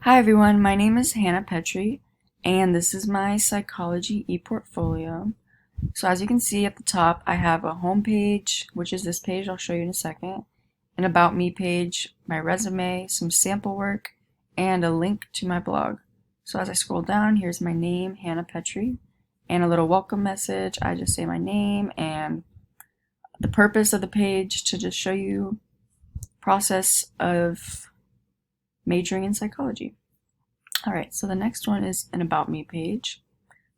Hi everyone, my name is Hannah Petrie, and this is my psychology ePortfolio. So as you can see at the top, I have a home page, which is this page I'll show you in a second, an about me page, my resume, some sample work, and a link to my blog. So as I scroll down, here's my name, Hannah Petrie, and a little welcome message. I just say my name and the purpose of the page to just show you the process of majoring in psychology. Alright, so the next one is an about me page.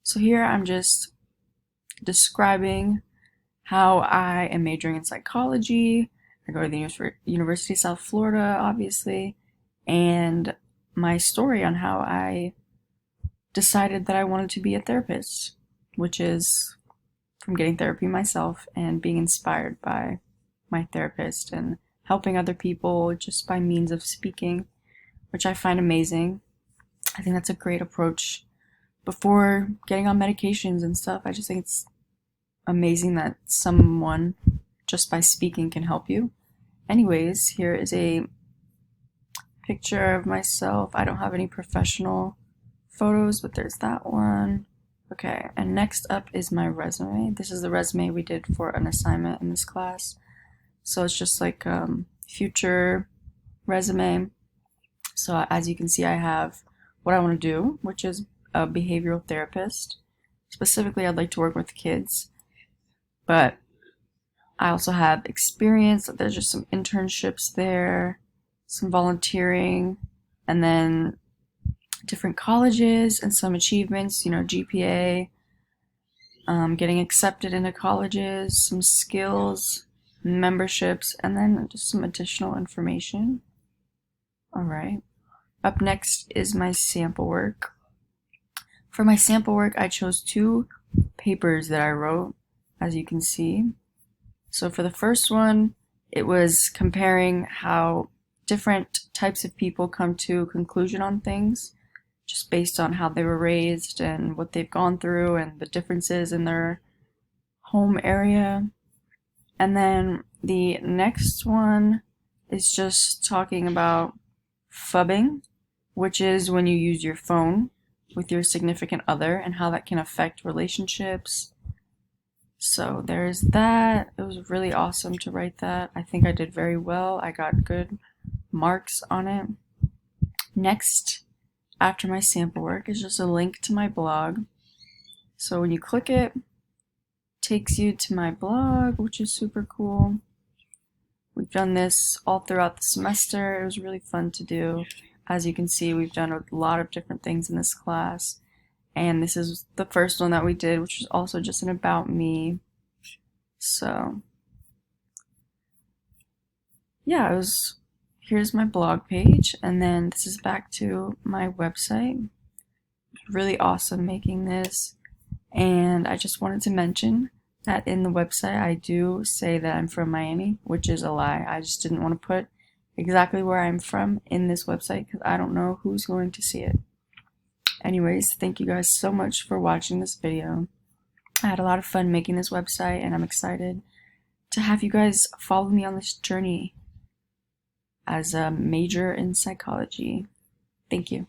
So here I'm just describing how I am majoring in psychology. I go to the University of South Florida, obviously, and my story on how I decided that I wanted to be a therapist, which is from getting therapy myself and being inspired by my therapist and helping other people just by means of speaking, which I find amazing. I think that's a great approach before getting on medications and stuff. I just think it's amazing that someone just by speaking can help you. Anyways, here is a picture of myself. I don't have any professional photos, but there's that one. Okay, and next up is my resume. This is the resume we did for an assignment in this class. So it's just like future resume. So as you can see, I have what I want to do, which is a behavioral therapist. Specifically, I'd like to work with kids, but I also have experience. There's just some internships there, some volunteering, and then different colleges and some achievements, GPA, getting accepted into colleges, some skills, memberships, and then just some additional information. All right. Up next is my sample work. For my sample work, I chose 2 papers that I wrote, as you can see. So for the first one, it was comparing how different types of people come to a conclusion on things, just based on how they were raised and what they've gone through and the differences in their home area. And then the next one is just talking about phubbing, which is when you use your phone with your significant other and how that can affect relationships. So there's that. It was really awesome to write that. I think I did very well. I got good marks on it. Next, after my sample work, is just a link to my blog. So when you click it, it takes you to my blog, which is super cool. We've done this all throughout the semester. It was really fun to do. As you can see, we've done a lot of different things in this class. And this is the first one that we did, which was also just an about me. So, yeah, here's my blog page. And then this is back to my website. Really awesome making this. And I just wanted to mention that in the website, I do say that I'm from Miami, which is a lie. I just didn't want to put exactly where I'm from in this website because I don't know who's going to see it. Anyways, thank you guys so much for watching this video. I had a lot of fun making this website and I'm excited to have you guys follow me on this journey as a major in psychology. Thank you.